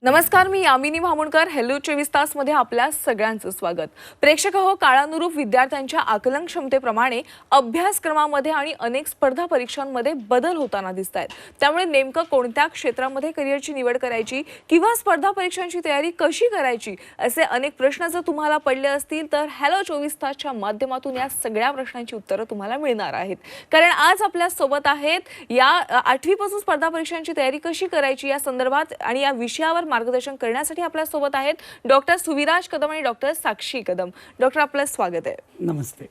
नमस्कार, मी यामिनी भामुणकर. हेलो 24 तास मध्ये आपल्या सगळ्यांचं स्वागत. प्रेक्षक हो, काळानुरूप विद्यार्थ्यांच्या आकलन क्षमतेप्रमाणे अभ्यासक्रमामध्ये आणि अनेक स्पर्धा परीक्षांमध्ये बदल होताना दिसतात. त्यामुळे नेमकं कोणत्या क्षेत्रामध्ये करिअरची निवड करायची किंवा स्पर्धा परीक्षांची तयारी कशी करायची असे अनेक प्रश्न जर तुम्हाला पडले असतील तर हेलो 24 तासच्या माध्यमातून या सगळ्या प्रश्नांची उत्तरं तुम्हाला मिळणार आहेत. कारण आज आपल्या सोबत आहेत या 8वी पासून स्पर्धा परीक्षांची तयारी कशी करायची या संदर्भात आणि या विषयावर मार्गदर्शन करण्यासाठी आपल्या सोबत आहेत डॉक्टर सुविराज कदम आणि डॉक्टर साक्षी कदम. डॉक्टर, आपलं स्वागत आहे. नमस्ते.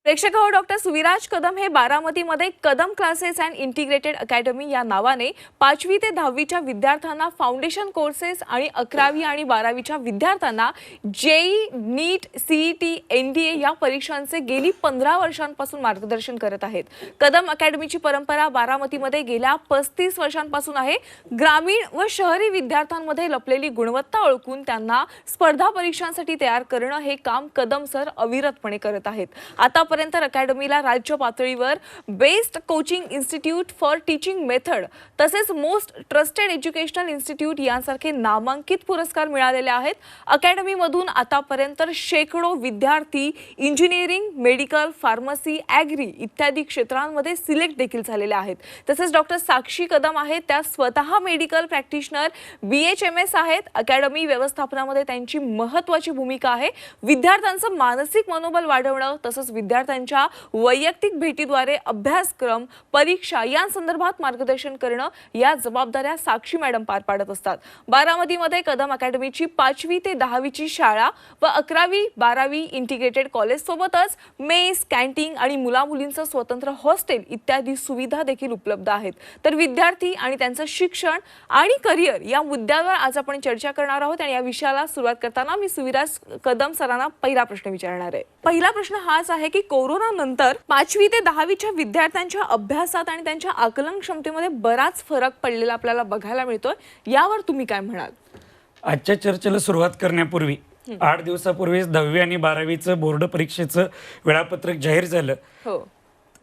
प्रेक्षक हो, डॉक्टर सुविराज कदम हे बारामतीमध्ये Kadam classes and integrated academy या नावाने 5वी ते 10वीच्या विद्यार्थ्यांना फाउंडेशन कोर्सेस आणि 11वी आणि 12वीच्या विद्यार्थ्यांना जेई, नीट, सीईटी, एनडीए या परीक्षांचे गेली 15 वर्षांपासून मार्गदर्शन करत आहेत. कदम अकॅडमीची परंपरा बारामतीमध्ये गेल्या 35 वर्षांपासून आहे. ग्रामीण व शहरी विद्यार्थ्यांमध्ये लपलेली गुणवत्ता ओळखून त्यांना स्पर्धा परीक्षांसाठी तयार करणं हे काम कदम सर अविरतपणे करत आहेत. आतापर्यंत अकॅडमीला राज्य पातळीवर best coaching institute for teaching method तसेच मोस्ट ट्रस्टेड एज्युकेशनल इन्स्टिट्यूट यांसारखे नामांकित पुरस्कार मिळालेले आहेत. अकॅडमीमधून आतापर्यंत शेकडो विद्यार्थी इंजिनिअरिंग, मेडिकल, फार्मसी, ॲग्री इत्यादी क्षेत्रांमध्ये सिलेक्ट देखील झालेले आहेत. तसेच डॉक्टर साक्षी कदम आहेत, त्या स्वतः मेडिकल प्रॅक्टिशनर, BHMS आहेत. अकॅडमी व्यवस्थापनामध्ये त्यांची महत्त्वाची भूमिका आहे. विद्यार्थ्यांचं मानसिक मनोबल वाढवणं तसंच विद्यार्थ्यांच्या वैयक्तिक भेटीद्वारे अभ्यासक्रम, परीक्षा यांसंदर्भात मार्गदर्शन करणं या जबाबदाऱ्या साक्षी मॅडम पार पाडत असतात. बारामतीमध्ये कदम अकॅडमीची 5वी ते 10वीची शाळा व 11वी 12वी इंटिग्रेटेड कॉलेज सोबतच मेस, कॅन्टीन आणि मुलामुलींचं स्वतंत्र हॉस्टेल इत्यादी सुविधा देखील उपलब्ध आहेत. तर विद्यार्थी आणि त्यांचं शिक्षण आणि करिअर या मुद्द्यावर आज आपण चर्चा करणार आहोत आणि या विषयाला सुरुवात करताना मी सुविराज कदम सरांना पहिला प्रश्न विचारणार आहे. पहिला प्रश्न हाच आहे की कोरोना नंतर 5वी ते 10वीच्या विद्यार्थ्यांच्या अभ्यासात आणि त्यांच्या आकलन क्षमतेमध्ये बराच फरक पडलेला आपल्याला बघायला मिळतोय. यावर तुम्ही काय म्हणाल? आजच्या चर्चेला सुरुवात करण्यापूर्वी 8 दिवसापूर्वीच 10वी आणि 12वीचं बोर्ड परीक्षेचं वेळापत्रक जाहीर झालं. हो.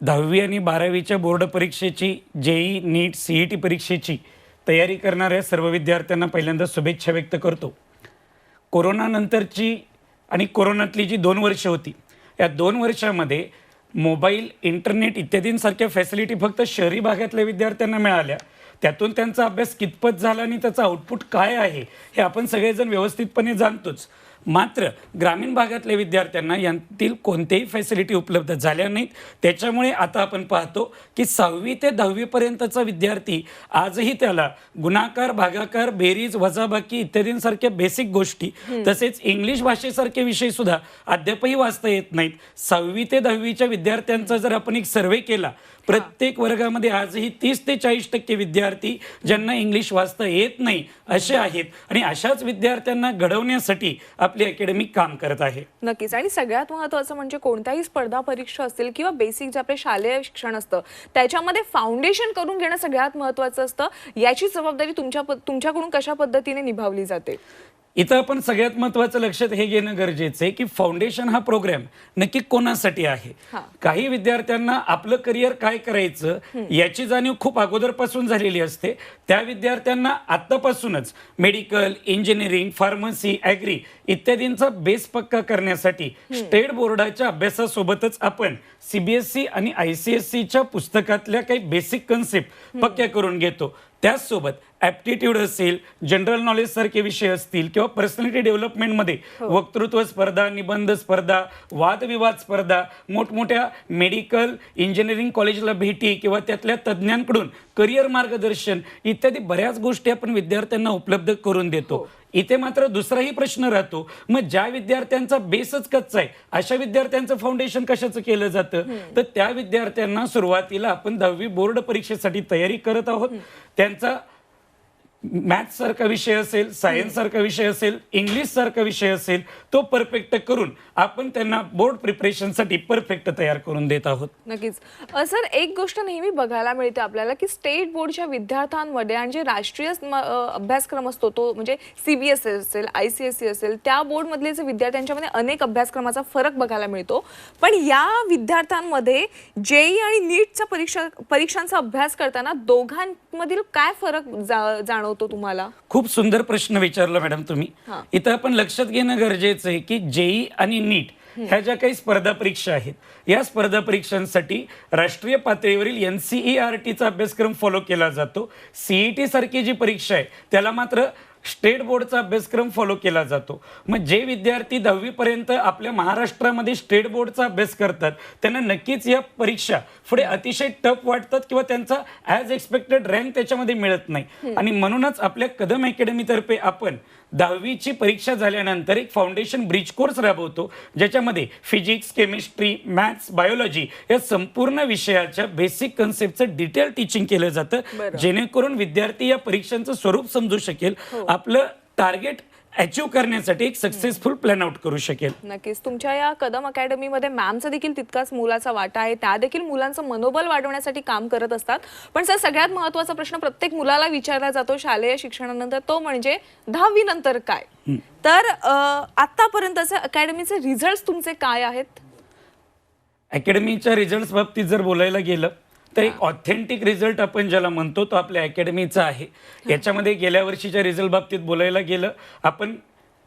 10वी आणि 12वीच्या बोर्ड परीक्षेची, जेई, नीट, सीईटी परीक्षेची तयारी करणाऱ्या सर्व विद्यार्थ्यांना पहिल्यांदा शुभेच्छा व्यक्त करतो. कोरोनानंतरची आणि कोरोनातली जी 2 वर्ष होती, या 2 वर्षामध्ये मोबाईल, इंटरनेट इत्यादींसारख्या फॅसिलिटी फक्त शहरी भागातल्या विद्यार्थ्यांना मिळाल्या. त्यातून त्यांचा अभ्यास कितपत झाला आणि त्याचा आउटपुट काय आहे हे आपण सगळेजण व्यवस्थितपणे जाणतोच. मात्र ग्रामीण भागातल्या विद्यार्थ्यांना यांतील कोणत्याही फॅसिलिटी उपलब्ध झाल्या नाहीत. त्याच्यामुळे आता आपण पाहतो की 6वी ते 10वी पर्यंतचा विद्यार्थी आजही त्याला गुणाकार, भागाकार, बेरीज, वजाबाकी इत्यादींसारख्या बेसिक गोष्टी तसेच इंग्लिश भाषेसारखे विषय सुद्धा अद्यापही वाचता येत नाहीत. 6वी ते 10वीच्या विद्यार्थ्यांचा जर आपण एक सर्वे केला, प्रत्येक वर्गामध्ये आजही 30 ते 40% विद्यार्थी ज्यांना इंग्लिश वाचता येत नाही असे आहेत आणि अशाच विद्यार्थ्यांना घडवण्यासाठी आपली अकॅडमी काम करत आहे. नक्कीच. आणि सगळ्यात महत्त्वाचं म्हणजे कोणत्याही स्पर्धा परीक्षा असतील किंवा बेसिक जे आपले शालेय शिक्षण असतं त्याच्यामध्ये फाउंडेशन करून घेणं सगळ्यात महत्त्वाचं असतं. याची जबाबदारी तुमच्याकडून कशा पद्धतीने निभावली जाते? इथं आपण सगळ्यात महत्त्वाचं लक्षात हे घेणं गरजेचं आहे की फाउंडेशन हा प्रोग्राम नक्की कोणासाठी आहे. काही विद्यार्थ्यांना आपलं करिअर काय करायचं याची जाणीव खूप अगोदरपासून झालेली असते. त्या विद्यार्थ्यांना आत्तापासूनच मेडिकल, इंजिनिअरिंग, फार्मसी, ॲग्री इत्यादींचा बेस पक्का करण्यासाठी स्टेट बोर्डाच्या अभ्यासासोबतच आपण CBSE आणि ICSEच्या पुस्तकातल्या काही बेसिक कन्सेप्ट पक्क्या करून घेतो. त्याचसोबत ॲप्टिट्यूड असेल, जनरल नॉलेज सारखे विषय असतील किंवा पर्सनॅलिटी डेव्हलपमेंटमध्ये वक्तृत्व स्पर्धा, निबंध स्पर्धा, वादविवाद स्पर्धा, मोठमोठ्या मेडिकल, इंजिनिअरिंग कॉलेजला भेटी किंवा त्यातल्या तज्ज्ञांकडून करिअर मार्गदर्शन इत्यादी बऱ्याच गोष्टी आपण विद्यार्थ्यांना उपलब्ध करून देतो. इथे मात्र दुसराही प्रश्न राहतो, मग ज्या विद्यार्थ्यांचा बेसच कच्चा आहे अशा विद्यार्थ्यांचं फाउंडेशन कशाचं केलं जातं? तर त्या विद्यार्थ्यांना सुरुवातीला आपण 10वी बोर्ड परीक्षेसाठी तयारी करत आहोत. त्यांचा मॅथ्स सारखा विषय असेल, सायन्स सारखा विषय असेल, इंग्लिश सारखा विषय असेल, तो परफेक्ट करून आपण त्यांना बोर्ड प्रिपरेशनसाठी परफेक्ट तयार करून देत आहोत. नक्कीच. सर, एक गोष्ट नेहमी बघायला मिळते आपल्याला की स्टेट बोर्डच्या विद्यार्थ्यांमध्ये आणि जे राष्ट्रीय अभ्यासक्रम असतो तो म्हणजे CBSE असेल, ICSE असेल, त्या बोर्डमधले जे विद्यार्थ्यांच्यामध्ये अनेक अभ्यासक्रमाचा फरक बघायला मिळतो. पण या विद्यार्थ्यांमध्ये जेई आणि नीटच्या परीक्षांचा अभ्यास करताना मधील काय फरक जाणवतो तुम्हाला? खूप सुंदर प्रश्न विचारला मॅडम तुम्ही. इथं आपण लक्षात घेणं गरजेचं आहे की जेई आणि नीट ह्या ज्या काही स्पर्धा परीक्षा आहेत, या स्पर्धा परीक्षांसाठी राष्ट्रीय पातळीवरील NCERTचा अभ्यासक्रम फॉलो केला जातो. CET सारखी जी परीक्षा आहे त्याला मात्र स्टेट बोर्डचा अभ्यासक्रम फॉलो केला जातो. मग जे विद्यार्थी 10वी पर्यंत आपल्या महाराष्ट्रामध्ये स्टेट बोर्डचा अभ्यास करतात त्यांना नक्कीच या परीक्षा पुढे अतिशय टफ वाटतात किंवा त्यांचा ॲज एक्सपेक्टेड रँक त्याच्यामध्ये मिळत नाही. आणि म्हणूनच आपल्या कदम अकॅडमीतर्फे आपण 10वीची परीक्षा झाल्यानंतर एक फाउंडेशन ब्रिज कोर्स राबवतो, ज्याच्यामध्ये फिजिक्स, केमिस्ट्री, मॅथ्स, बायोलॉजी या संपूर्ण विषयाच्या बेसिक कन्सेप्टचं डिटेल टीचिंग केलं जातं, जेणेकरून विद्यार्थी या परीक्षांचं स्वरूप समजू शकेल, आपलं टार्गेट अचीव करण्यासाठी एक सक्सेसफुल प्लॅन आउट करू शकेल. नक्कीच तुमच्या या कदम अकॅडमीमध्ये मॅमचा देखील तितकाच मोलाचा वाटा आहे. त्या देखील मुलांचं मनोबल वाढवण्यासाठी काम करत असतात. पण सर, सगळ्यात महत्त्वाचा प्रश्न प्रत्येक मुलाला विचारला जातो शालेय शिक्षणानंतर, तो म्हणजे 10वी नंतर काय? तर आतापर्यंतचे अकॅडमीचे रिझल्ट तुमचे काय आहेत? अकॅडमीच्या रिझल्ट बाबतीत जर बोलायला गेलं तर एक ऑथेंटिक रिझल्ट आपण ज्याला म्हणतो तो आपल्या अकॅडमीचा आहे. याच्यामध्ये गेल्या वर्षीच्या रिझल्ट बाबतीत बोलायला गेलं, आपण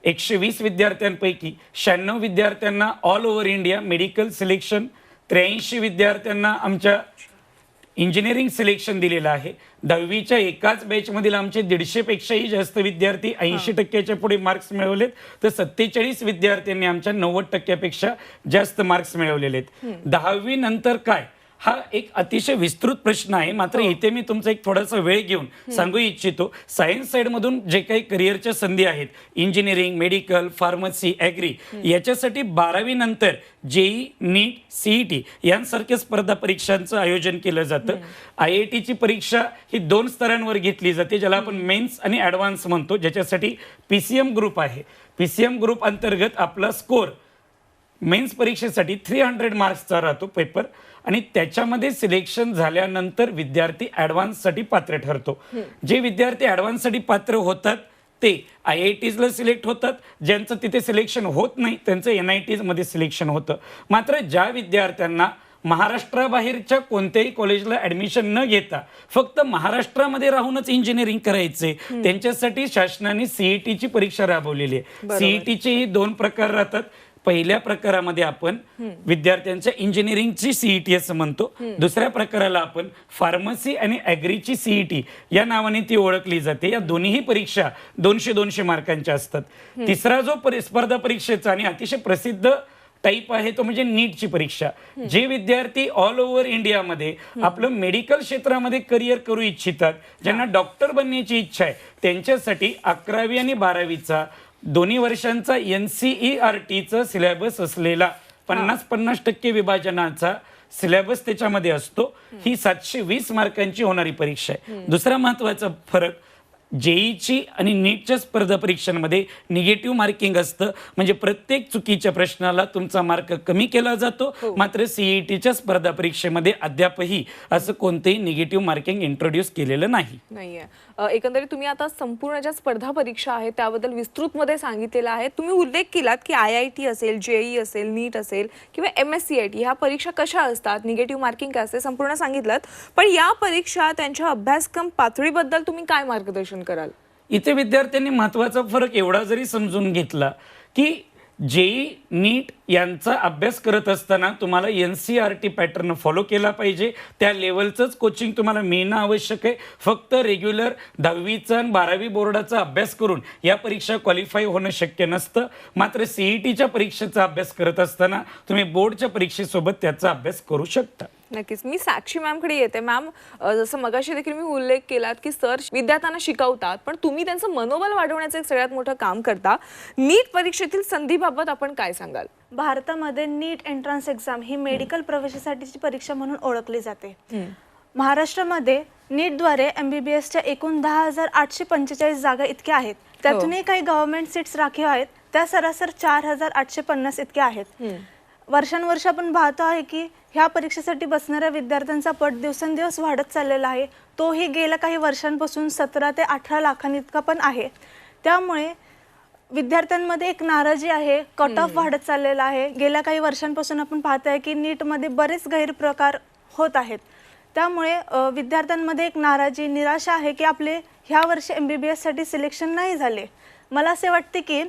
120 विद्यार्थ्यांपैकी 96 विद्यार्थ्यांना all over India medical selection, 83 विद्यार्थ्यांना आमच्या इंजिनिअरिंग सिलेक्शन दिलेलं आहे. 10वीच्या एकाच बॅचमधील आमचे 150पेक्षाही जास्त विद्यार्थी 80% पुढे मार्क्स मिळवलेत, तर 47 विद्यार्थ्यांनी आमच्या 90% जास्त मार्क्स मिळवलेले आहेत. 10वी नंतर काय, हा एक अतिशय विस्तृत प्रश्न आहे. मात्र इथे मी तुमचा एक थोडासा वेळ घेऊन सांगू इच्छितो, सायन्स साईडमधून जे काही करिअरच्या संधी आहेत, इंजिनिअरिंग, मेडिकल, फार्मसी, ॲग्री, याच्यासाठी 12वी नंतर जेई, नीट, CET यांसारख्या स्पर्धा परीक्षांचं आयोजन केलं जातं. IITची परीक्षा ही 2 स्तरांवर घेतली जाते, ज्याला आपण मेन्स आणि ॲडव्हान्स म्हणतो, ज्याच्यासाठी PCM ग्रुप आहे. PCM ग्रुप अंतर्गत आपला स्कोर मेन्स परीक्षेसाठी 300 मार्क्सचा राहतो पेपर, आणि त्याच्यामध्ये सिलेक्शन झाल्यानंतर विद्यार्थी ॲडव्हान्ससाठी पात्र ठरतो. जे विद्यार्थी ॲडव्हान्ससाठी पात्र होतात ते IITsला सिलेक्ट होतात. ज्यांचं तिथे सिलेक्शन होत नाही त्यांचं NITsमध्ये सिलेक्शन होतं. मात्र ज्या विद्यार्थ्यांना महाराष्ट्राबाहेरच्या कोणत्याही कॉलेजला ॲडमिशन न घेता फक्त महाराष्ट्रामध्ये राहूनच इंजिनिअरिंग करायचे, त्यांच्यासाठी शासनाने CETची परीक्षा राबवलेली आहे. CETचे 2 प्रकार राहतात. पहिल्या प्रकारामध्ये आपण विद्यार्थ्यांच्या इंजिनिअरिंगची CET असं म्हणतो, दुसऱ्या प्रकाराला आपण फार्मसी आणि ॲग्रीची CET या नावाने ती ओळखली जाते. या दोन्हीही परीक्षा 200-200 मार्कांच्या असतात. तिसरा जो स्पर्धा परीक्षेचा आणि अतिशय प्रसिद्ध टाईप आहे तो म्हणजे नीटची परीक्षा. जे विद्यार्थी ऑल ओव्हर इंडियामध्ये आपलं मेडिकल क्षेत्रामध्ये करिअर करू इच्छितात, ज्यांना डॉक्टर बनण्याची इच्छा आहे, त्यांच्यासाठी 11वी आणि 12वीचा दोन्ही वर्षांचा NCERTचा सिलेबस असलेला 50-50% विभाजनाचा सिलेबस त्याच्यामध्ये असतो. ही 720 मार्कांची होणारी परीक्षा आहे. दुसरा महत्त्वाचा फरक, जेईची आणि नीटच्या स्पर्धा परीक्षांमध्ये निगेटिव्ह मार्किंग असतं, म्हणजे प्रत्येक चुकीच्या प्रश्नाला तुमचा मार्क कमी केला जातो. मात्र CETच्या स्पर्धा परीक्षेमध्ये अद्यापही असं कोणतेही निगेटिव्ह मार्किंग इंट्रोड्यूस केलेलं नाहीये. एकंदरीत तुम्ही आता संपूर्ण ज्या स्पर्धा परीक्षा आहेत त्याबद्दल विस्तृतमध्ये सांगितलेलं आहे. तुम्ही उल्लेख केलात की IIT असेल, JEE असेल, नीट असेल किंवा MSCIT ह्या परीक्षा कशा असतात, निगेटिव्ह मार्किंग काय असते, संपूर्ण सांगितलं. पण या परीक्षा त्यांच्या अभ्यासक्रम पातळीबद्दल तुम्ही काय मार्गदर्शन कराल? इथे विद्यार्थ्यांनी महत्त्वाचा फरक एवढा जरी समजून घेतला की जेई, नीट यांचा अभ्यास करत असताना तुम्हाला NCERT पॅटर्न फॉलो केला पाहिजे. त्या लेवलचंच कोचिंग तुम्हाला मिळणं आवश्यक आहे. फक्त रेग्युलर 10वीचा आणि 12वी बोर्डाचा अभ्यास करून या परीक्षा क्वालिफाय होणं शक्य नसतं. मात्र CETच्या परीक्षेचा अभ्यास करत असताना तुम्ही बोर्डच्या परीक्षेसोबत त्याचा अभ्यास करू शकता. नक्कीच. मी साक्षी मॅमकडे येते. मॅम, जसं मगाशी देखील मी उल्लेख केलात की सर विद्यार्थ्यांना शिकवतात, पण तुम्ही त्यांचं मनोबल वाढवण्याचं एक सगळ्यात मोठं काम करता. नीट परीक्षेतील संधीबाबत आपण काय सांगाल? भारतामध्ये नीट एंट्रन्स एक्झाम ही मेडिकल प्रवेशासाठीची परीक्षा म्हणून ओळखली जाते. महाराष्ट्रामध्ये नीटद्वारे MBBSच्या एकूण 10,845 जागा इतक्या आहेत. त्यातूनही काही गव्हर्नमेंट सीट्स राखीव आहेत, त्या सरासर 4,850 इतक्या आहेत. वर्षानुवर्ष आपण पाहतो आहे की ह्या परीक्षेसाठी बसणाऱ्या विद्यार्थ्यांचा पट दिवसेंदिवस वाढत चाललेला आहे. तोही गेल्या काही वर्षांपासून 17 ते 18 लाखांइतका पण आहे. त्यामुळे विद्यार्थ्यांमध्ये एक नाराजी आहे, कट ऑफ वाढत चाललेला आहे. गेल्या काही वर्षांपासून आपण पाहतोय की नीटमध्ये बरेच गैरप्रकार होत आहेत. त्यामुळे विद्यार्थ्यांमध्ये एक नाराजी, निराशा आहे की आपले ह्या वर्षी MBBSसाठी सिलेक्शन नाही झाले. मला असे वाटते की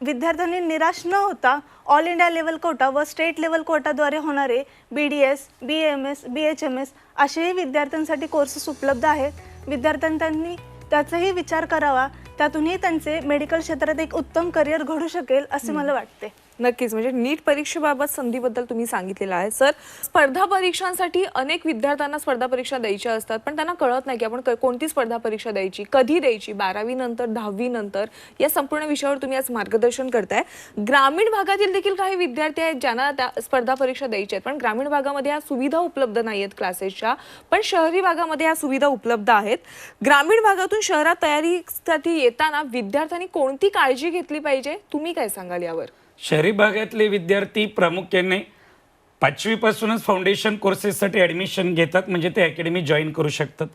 विद्यार्थ्यांनी निराश न होता ऑल इंडिया लेवल कोटा व स्टेट लेवल कोटाद्वारे होणारे BDS, BAMS, BHMS असेही विद्यार्थ्यांसाठी कोर्सेस उपलब्ध आहेत. विद्यार्थ्यांनी त्याचाही विचार करावा, त्यातूनही त्यांचे मेडिकल क्षेत्रात एक उत्तम करिअर घडू शकेल असे मला वाटते. नक्कीच, म्हणजे नीट परीक्षेबाबत संधीबद्दल तुम्ही सांगितलेलं आहे. सर, स्पर्धा परीक्षांसाठी अनेक विद्यार्थ्यांना स्पर्धा परीक्षा द्यायच्या असतात, पण त्यांना कळत नाही की आपण कोणती स्पर्धा परीक्षा द्यायची, कधी द्यायची, 12वी नंतर 10वी नंतर, या संपूर्ण विषयावर तुम्ही आज मार्गदर्शन करताय. ग्रामीण भागातील देखील काही विद्यार्थी आहेत ज्यांना त्या स्पर्धा परीक्षा द्यायच्या आहेत, पण ग्रामीण भागामध्ये या सुविधा उपलब्ध नाही आहेत क्लासेसच्या, पण शहरी भागामध्ये या सुविधा उपलब्ध आहेत. ग्रामीण भागातून शहरात तयारीसाठी येताना विद्यार्थ्यांनी कोणती काळजी घेतली पाहिजे, तुम्ही काय सांगाल यावर? शहरी भागातले विद्यार्थी प्रामुख्याने 5वी पासूनच फाउंडेशन कोर्सेससाठी ऍडमिशन घेतात, म्हणजे ते अकॅडमी जॉईन करू शकतात.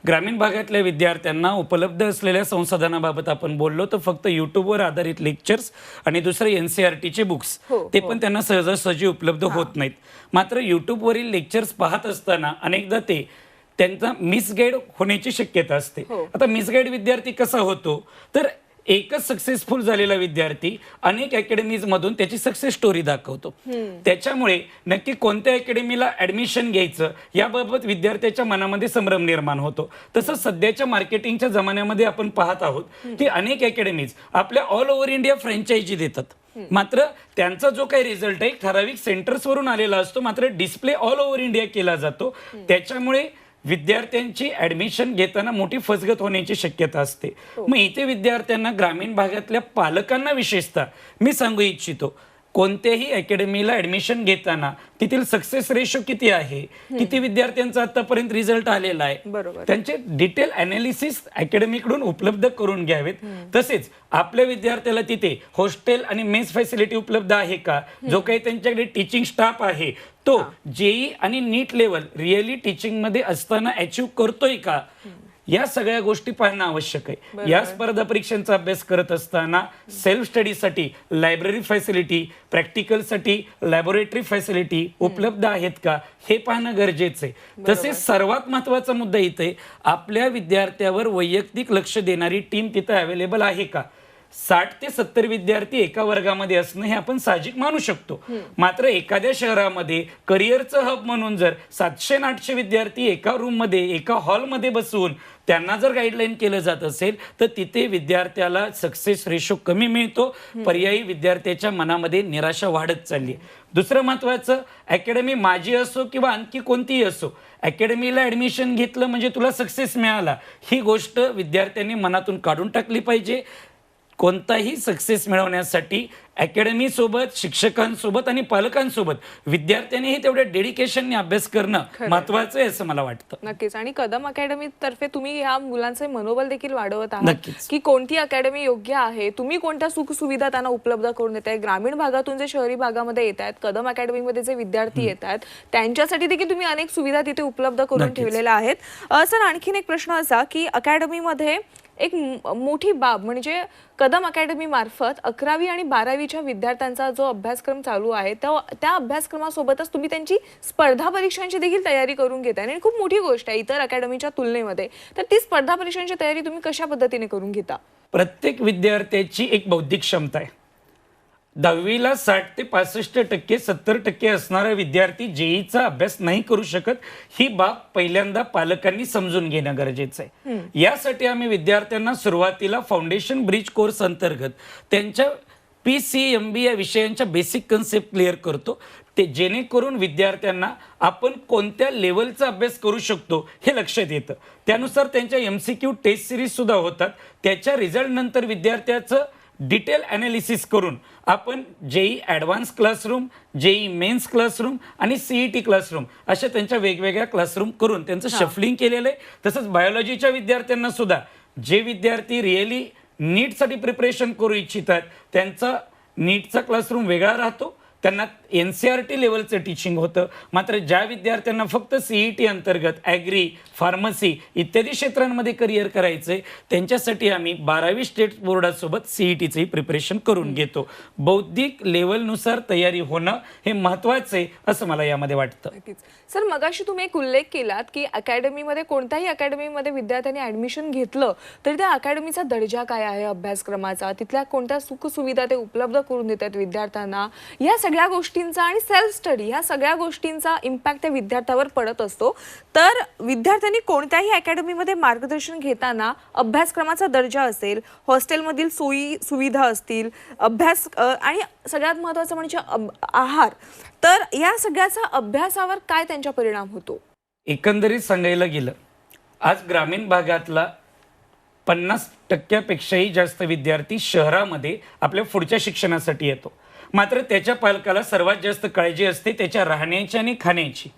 ग्रामीण भागातल्या विद्यार्थ्यांना उपलब्ध असलेल्या संसाधनाबाबत आपण बोललो तर फक्त युट्यूबवर आधारित लेक्चर्स आणि दुसरे NCERTचे बुक्स, ते पण त्यांना सहजासहजी उपलब्ध होत नाहीत. मात्र युट्यूबवरील लेक्चर्स पाहत असताना अनेकदा ते त्यांचा मिसगाईड होण्याची शक्यता असते. आता मिसगाईड विद्यार्थी कसा होतो तर एकच सक्सेसफुल झालेला विद्यार्थी अनेक अकॅडमीज मधून त्याची सक्सेस स्टोरी दाखवतो. त्याच्यामुळे नक्की कोणत्या अकॅडमीला ऍडमिशन घ्यायचं याबाबत विद्यार्थ्याच्या मनामध्ये संभ्रम निर्माण होतो. तसंच सध्याच्या मार्केटिंगच्या जमान्यामध्ये आपण पाहत आहोत की अनेक अकॅडमीज आपल्या ऑल ओव्हर इंडिया फ्रँचायझी देतात. मात्र त्यांचा जो काही रिझल्ट आहे ठराविक सेंटर्सवरून आलेला असतो, मात्र डिस्प्ले ऑल ओव्हर इंडिया केला जातो. त्याच्यामुळे विद्यार्थ्यांची ऍडमिशन घेताना मोठी फसगत होण्याची शक्यता असते. मग इथे विद्यार्थ्यांना, ग्रामीण भागातल्या पालकांना विशेषतः मी सांगू इच्छितो, कोणत्याही अकॅडमीला ऍडमिशन घेताना तिथील सक्सेस रेशो किती आहे, किती विद्यार्थ्यांचा आतापर्यंत रिझल्ट आलेला आहे, त्यांचे डिटेल अनालिसिस अकॅडमीकडून उपलब्ध करून घ्यावेत. तसेच आपल्या विद्यार्थ्याला तिथे हॉस्टेल आणि मेस फॅसिलिटी उपलब्ध आहे का, जो काही त्यांच्याकडे टीचिंग स्टाफ आहे तो JEE आणि नीट लेवल रिअली टीचिंग मध्ये असताना अचीव करतोय का, या सगळ्या गोष्टी पाहणं आवश्यक आहे. या स्पर्धा परीक्षांचा अभ्यास करत असताना सेल्फ स्टडीसाठी लायब्ररी फॅसिलिटी, प्रॅक्टिकलसाठी लॅबोरेटरी फॅसिलिटी उपलब्ध आहेत का हे पाहणं गरजेचं आहे. तसेच सर्वात महत्त्वाचा मुद्दा इथे आपल्या विद्यार्थ्यावर वैयक्तिक लक्ष देणारी टीम तिथे अवेलेबल आहे का. 60 ते 70 विद्यार्थी एका वर्गामध्ये असणं हे आपण साहजिक मानू शकतो. मात्र एखाद्या शहरामध्ये करिअरचं हब म्हणून जर 700-800 विद्यार्थी एका रूममध्ये, एका हॉलमध्ये बसवून त्यांना जर गाईडलाईन केलं जात असेल तर तिथे विद्यार्थ्याला सक्सेस रेशो कमी मिळतो. पर्यायी विद्यार्थ्याच्या मनामध्ये निराशा वाढत चालली. दुसरं महत्वाचं, अकॅडमी माझी असो किंवा आणखी कोणतीही असो, अकॅडमीला ऍडमिशन घेतलं म्हणजे तुला सक्सेस मिळाला, ही गोष्ट विद्यार्थ्यांनी मनातून काढून टाकली पाहिजे. कोणताही सक्सेस मिळवण्यासाठी अकॅडमी सोबत, शिक्षकांसोबत आणि पालकांसोबत विद्यार्थ्यांनीही तेवढ्या डेडिकेशनने अभ्यास करणं महत्वाचं आहे असं मला वाटतं. नक्कीच. आणि कदम अकॅडमी तर्फे तुम्ही ह्या मुलांचे मनोबल देखील वाढवत आहात की कोणती अकॅडमी योग्य आहे, तुम्ही कोणत्या सुख सुविधा त्यांना उपलब्ध करून देताय. ग्रामीण भागातून जे शहरी भागामध्ये येत आहेत, कदम अकॅडमीमध्ये जे विद्यार्थी येत आहेत त्यांच्यासाठी देखील तुम्ही अनेक सुविधा तिथे उपलब्ध करून ठेवलेल्या आहेत. सर, आणखीन एक प्रश्न असा की अकॅडमीमध्ये एक मोठी बाब म्हणजे कदम अकॅडमी मार्फत 11वी आणि 12वीच्या विद्यार्थ्यांचा जो अभ्यासक्रम चालू आहे त्या अभ्यासक्रमासोबतच तुम्ही त्यांची स्पर्धा परीक्षांची देखील तयारी करून घेताय. आणि खूप मोठी गोष्ट आहे इतर अकॅडमीच्या तुलनेमध्ये. तर ती स्पर्धा परीक्षांची तयारी तुम्ही कशा पद्धतीने करून घेता? प्रत्येक विद्यार्थ्याची एक बौद्धिक क्षमता आहे. 10वीला 60 ते 65%, 70% असणारा विद्यार्थी JEEचा अभ्यास नाही करू शकत. ही बाब पहिल्यांदा पालकांनी समजून घेणं गरजेचं आहे. यासाठी आम्ही विद्यार्थ्यांना सुरुवातीला फाउंडेशन ब्रिज कोर्स अंतर्गत त्यांच्या PCMB या विषयांच्या बेसिक कन्सेप्ट क्लिअर करतो. ते जेणेकरून विद्यार्थ्यांना आपण कोणत्या लेवलचा अभ्यास करू शकतो हे लक्षात येतं. त्यानुसार त्यांच्या MCQ टेस्ट सिरीज सुद्धा होतात. त्याच्या रिझल्ट नंतर विद्यार्थ्याचं डिटेल अनालिसिस करून आपण JEE advance classroom, JEE mains classroom आणि CET क्लासरूम अशा त्यांच्या वेगवेगळ्या क्लासरूम करून त्यांचं शफलिंग केलेलं आहे. तसंच बायोलॉजीच्या विद्यार्थ्यांना सुद्धा, जे विद्यार्थी रिअली नीटसाठी प्रिपरेशन करू इच्छितात त्यांचा नीटचा क्लासरूम वेगळा राहतो. त्यांना NCERT लेवलचं टीचिंग होतं. मात्र ज्या विद्यार्थ्यांना फक्त CET अंतर्गत ॲग्री, फार्मसी इत्यादी क्षेत्रांमध्ये करिअर करायचंय त्यांच्यासाठी आम्ही 12वी स्टेट बोर्डासोबत CETचंही प्रिपरेशन करून घेतो. बौद्धिक लेवलनुसार तयारी होणं हे महत्त्वाचं आहे असं मला यामध्ये वाटतं. नक्कीच. सर, मगाशी तुम्ही एक उल्लेख केलात की अकॅडमीमध्ये, कोणत्याही अकॅडमीमध्ये विद्यार्थ्यांनी ॲडमिशन घेतलं तर त्या अकॅडमीचा दर्जा काय आहे, अभ्यासक्रमाचा, तिथल्या कोणत्या सुखसुविधा ते उपलब्ध करून देतात विद्यार्थ्यांना, या सगळ्या गोष्टींचा आणि सेल्फ स्टडी ह्या सगळ्या गोष्टींचा इम्पॅक्ट त्या विद्यार्थ्यावर पडत असतो. तर विद्यार्थ्यांनी कोणत्याही अकॅडमीमध्ये मार्गदर्शन घेताना अभ्यासक्रमाचा दर्जा असेल, हॉस्टेलमधील सोयी सुविधा असतील, अभ्यास आणि सगळ्यात महत्त्वाचं म्हणजे आहार, तर या सगळ्याचा अभ्यासावर काय त्यांचा परिणाम होतो? एकंदरीत सांगायला गेलं, आज ग्रामीण भागातला 50% जास्त विद्यार्थी शहरामध्ये आपल्या पुढच्या शिक्षणासाठी येतो. मात्र त्याच्या पालकाला सर्वात जास्त काळजी असते त्याच्या राहण्याची आणि खाण्याची.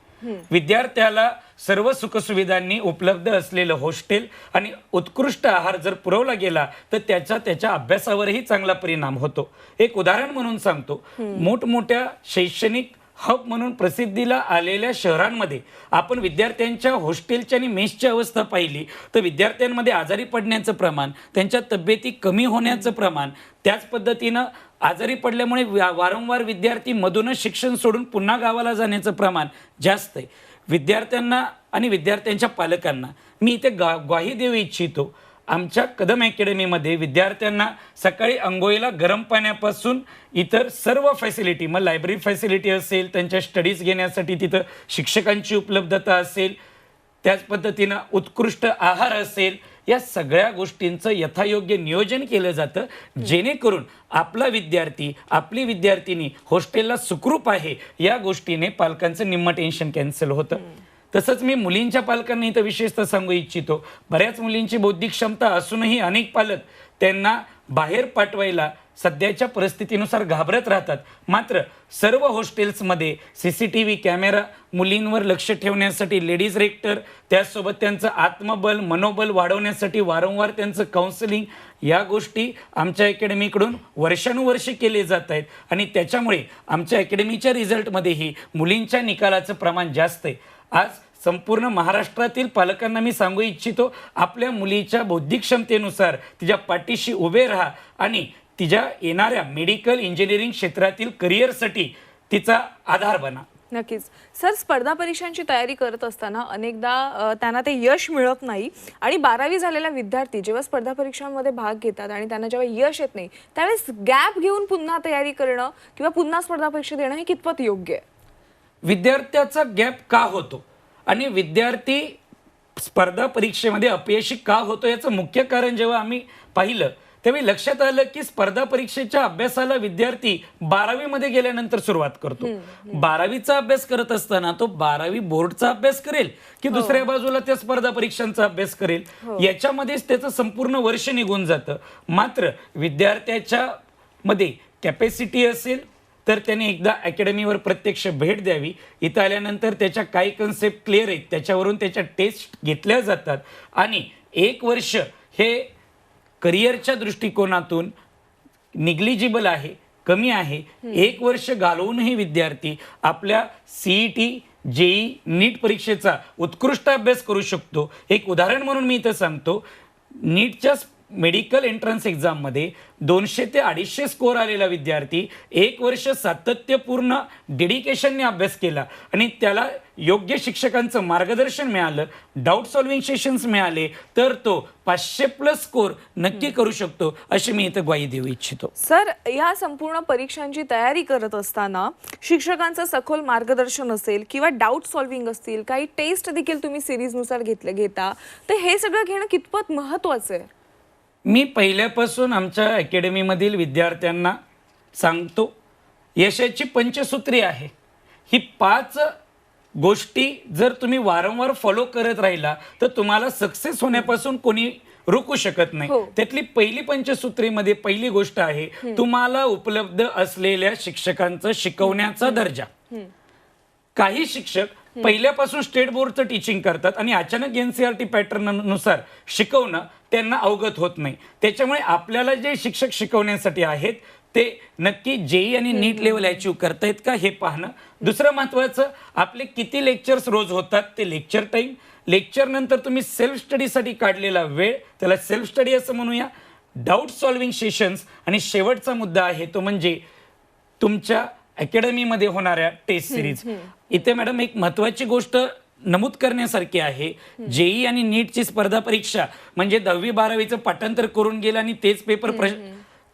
विद्यार्थ्याला सर्व सुखसुविधांनी उपलब्ध असलेलं हॉस्टेल आणि उत्कृष्ट आहार जर पुरवला गेला तर त्याच्या अभ्यासावरही चांगला परिणाम होतो. एक उदाहरण म्हणून सांगतो, मोठमोठ्या शैक्षणिक हब म्हणून प्रसिद्धीला आलेल्या शहरांमध्ये आपण विद्यार्थ्यांच्या हॉस्टेलची आणि मेसची अवस्था पाहिली तर विद्यार्थ्यांमध्ये आजारी पडण्याचं प्रमाण, त्यांच्या तब्येती कमी होण्याचं प्रमाण, त्याच पद्धतीनं आजारी पडल्यामुळे वारंवार विद्यार्थी मधूनच शिक्षण सोडून पुन्हा गावाला जाण्याचं प्रमाण जास्त आहे. विद्यार्थ्यांना आणि विद्यार्थ्यांच्या पालकांना मी इथे ग्वाही देऊ इच्छितो, आमच्या कदम अकॅडमीमध्ये विद्यार्थ्यांना सकाळी अंघोळीला गरम पाण्यापासून इतर सर्व फॅसिलिटी, मग लायब्ररी फॅसिलिटी असेल, त्यांच्या स्टडीज घेण्यासाठी तिथं शिक्षकांची उपलब्धता असेल, त्याच पद्धतीनं उत्कृष्ट आहार असेल, या सगळ्या गोष्टींचं यथायोग्य नियोजन केलं जातं जेणेकरून आपला विद्यार्थी, आपली विद्यार्थिनी हॉस्टेलला सुखरूप आहे या गोष्टीने पालकांचं निम्म टेन्शन कॅन्सल होतं. तसंच मी मुलींच्या पालकांना इथं विशेषतः सांगू इच्छितो, बऱ्याच मुलींची बौद्धिक क्षमता असूनही अनेक पालक त्यांना बाहेर पाठवायला सध्याच्या परिस्थितीनुसार घाबरत राहतात. मात्र सर्व हॉस्टेल्समध्ये CCTV कॅमेरा, मुलींवर लक्ष ठेवण्यासाठी लेडीज रेक्टर, त्याचसोबत त्यांचं आत्मबल, मनोबल वाढवण्यासाठी वारंवार त्यांचं काउन्सिलिंग, या गोष्टी आमच्या अकॅडमीकडून वर्षानुवर्षे केले जात आहेत आणि त्याच्यामुळे आमच्या अकॅडमीच्या रिझल्टमध्येही मुलींच्या निकालाचं प्रमाण जास्त आहे. आज संपूर्ण महाराष्ट्रातील पालकांना मी सांगू इच्छितो, आपल्या मुलीच्या बौद्धिक क्षमतेनुसार तिच्या पाठीशी उभे राहा आणि तिच्या येणाऱ्या मेडिकल इंजिनिअरिंग क्षेत्रातील करिअरसाठी तिचा आधार बना. नक्कीच. सर, स्पर्धा परीक्षांची तयारी करत असताना अनेकदा त्यांना ते यश मिळत नाही आणि 12वी झालेला विद्यार्थी जेव्हा स्पर्धा परीक्षांमध्ये भाग घेतात आणि त्यांना जेव्हा यश येत नाही त्यावेळेस गॅप घेऊन पुन्हा तयारी करणं किंवा पुन्हा स्पर्धा परीक्षा देणं हे कितपत योग्य आहे? विद्यार्थ्याचा गॅप का होतो आणि विद्यार्थी स्पर्धा परीक्षेमध्ये अपयशी का होतो याचं मुख्य कारण जेव्हा आम्ही पाहिलं त्यावेळी लक्षात आलं की स्पर्धा परीक्षेच्या अभ्यासाला विद्यार्थी 12वी मध्ये गेल्यानंतर सुरुवात करतो. 12वीचा अभ्यास करत असताना तो 12वी बोर्डचा अभ्यास करेल की दुसऱ्या बाजूला त्या स्पर्धा परीक्षांचा अभ्यास करेल, याच्यामध्येच त्याचं संपूर्ण वर्ष निघून जातं. मात्र विद्यार्थ्याच्या मध्ये कॅपॅसिटी असेल तर त्याने एकदा अकॅडमीवर प्रत्यक्ष भेट द्यावी. इथं आल्यानंतर त्याच्या काही कन्सेप्ट क्लिअर आहेत, त्याच्यावरून त्याच्या टेस्ट घेतल्या जातात आणि 1 वर्ष हे करिअरच्या दृष्टिकोनातून निग्लिजिबल आहे, कमी आहे. 1 वर्ष घालवूनही विद्यार्थी आपल्या CET, JEE, नीट परीक्षेचा उत्कृष्ट अभ्यास करू शकतो. एक उदाहरण म्हणून मी इथं सांगतो, नीटच्या मेडिकल एंट्रन्स एक्झाममध्ये 200 ते 250 स्कोअर आलेला विद्यार्थी 1 वर्ष सातत्यपूर्ण डेडिकेशनने अभ्यास केला आणि त्याला योग्य शिक्षकांचं मार्गदर्शन मिळालं, डाऊट सॉल्व्हिंग सेशन्स मिळाले तर तो 500+ स्कोअर नक्की करू शकतो, अशी मी इथं ग्वाही देऊ इच्छितो. सर, या संपूर्ण परीक्षांची तयारी करत असताना शिक्षकांचं सखोल मार्गदर्शन असेल किंवा डाऊट सॉल्व्हिंग असतील, काही टेस्ट देखील तुम्ही सिरीजनुसार घेता, तर हे सगळं घेणं कितपत महत्त्वाचं आहे? मी पहिल्यापासून आमच्या अकॅडमीमधील विद्यार्थ्यांना सांगतो, यशाची पंचसूत्री आहे. ही 5 गोष्टी जर तुम्ही वारंवार फॉलो करत राहिला तर तुम्हाला सक्सेस होण्यापासून कोणी रोखू शकत नाही. त्यातली पहिली पंचसूत्रीमध्ये पहिली गोष्ट आहे तुम्हाला उपलब्ध असलेल्या शिक्षकांचं शिकवण्याचा दर्जा. काही शिक्षक पहिल्यापासून स्टेट बोर्डचं टीचिंग करतात आणि अचानक NCERT पॅटर्ननुसार शिकवणं त्यांना अवगत होत नाही. त्याच्यामुळे आपल्याला जे शिक्षक शिकवण्यासाठी आहेत ते नक्की जेई आणि नीट लेवल अचीव करतायत का हे पाहणं. दुसरं महत्वाचं, आपले किती लेक्चर्स रोज होतात ते लेक्चर टाइम. लेक्चर नंतर तुम्ही सेल्फ स्टडीसाठी काढलेला वेळ, त्याला सेल्फ स्टडी असं म्हणूया. डाऊट सॉल्विंग सेशन्स आणि शेवटचा मुद्दा आहे तो म्हणजे तुमच्या अकॅडमीमध्ये होणाऱ्या टेस्ट सिरीज. इथे मॅडम एक महत्वाची गोष्ट नमूद करण्यासारखी आहे. जेई आणि नीटची स्पर्धा परीक्षा म्हणजे 10वी-12वीचं पाठांतर करून गेलं आणि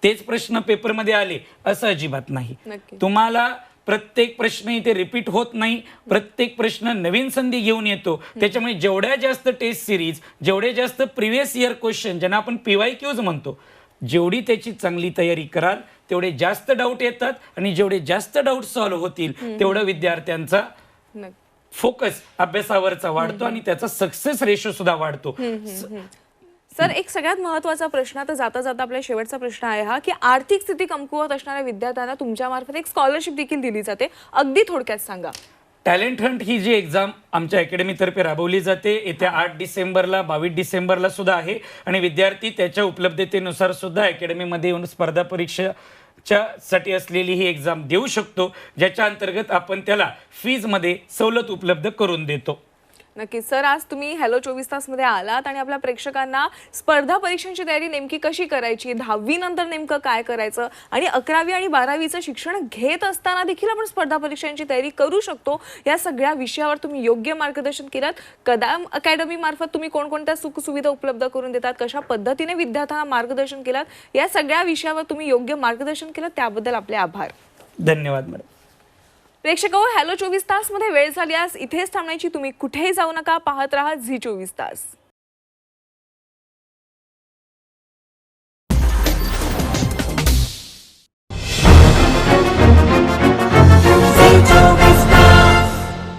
तेच प्रश्न पेपरमध्ये आले असं अजिबात नाही. नक्की. तुम्हाला प्रत्येक प्रश्न इथे रिपीट होत नाही. प्रत्येक प्रश्न नवीन संधी घेऊन येतो. त्याच्यामुळे जेवढ्या जास्त टेस्ट सिरीज, जेवढे जास्त प्रिव्हियस इयर क्वेश्चन, ज्यांना आपण PYQs म्हणतो, जेवढी त्याची चांगली तयारी कराल तेवढे जास्त डाऊट येतात आणि जेवढे जास्त डाऊट सॉल्व्ह होतील तेवढं विद्यार्थ्यांचा नक्की. फोकस अभ्यासावरचा वाढतो आणि त्याचा सक्सेस रेशो सुद्धा वाढतो. सर, एक सगळ्यात महत्त्वाचा प्रश्न, आता जाता जाता आपला शेवटचा प्रश्न आहे हा, की आर्थिक स्थिती कमकुवत असणाऱ्या विद्यार्थ्यांना तुमच्यामार्फत एक स्कॉलरशिप देखील दिली जाते. अगदी थोडक्यात सांगा. टॅलेंट हंट ही जी एक्झाम आमच्या अकॅडमीतर्फे राबवली जाते, येत्या 8 डिसेंबरला 22 डिसेंबरला सुद्धा आहे आणि विद्यार्थी त्याच्या उपलब्धतेनुसार सुद्धा अकॅडमीमध्ये येऊन स्पर्धा परीक्षेच्या साठी असलेली ही एक्झाम देऊ शकतो, ज्याच्या अंतर्गत आपण त्याला फीजमध्ये सवलत उपलब्ध करून देतो. नक्की. सर, आज तुम्ही हॅलो 24 तासमध्ये आलात आणि आपल्या प्रेक्षकांना स्पर्धा परीक्षांची तयारी नेमकी कशी करायची, 10वी नंतर नेमकं काय करायचं आणि 11वी आणि 12वीचं शिक्षण घेत असताना देखील आपण स्पर्धा परीक्षांची तयारी करू शकतो, या सगळ्या विषयावर तुम्ही योग्य मार्गदर्शन केलं. कदम अकॅडमी मार्फत तुम्ही कोणकोणत्या सुखसुविधा उपलब्ध करून देतात, कशा पद्धतीने विद्यार्थ्यांना मार्गदर्शन केलं, या सगळ्या विषयावर तुम्ही योग्य मार्गदर्शन केलं, त्याबद्दल आपले आभार. धन्यवाद मॅडम. प्रेक्षकांनो, हॅलो 24 तासमध्ये वेळ झाली आज इथेच थांबण्याची. तुम्ही कुठेही जाऊ नका, पाहत राहा झी 24 तास.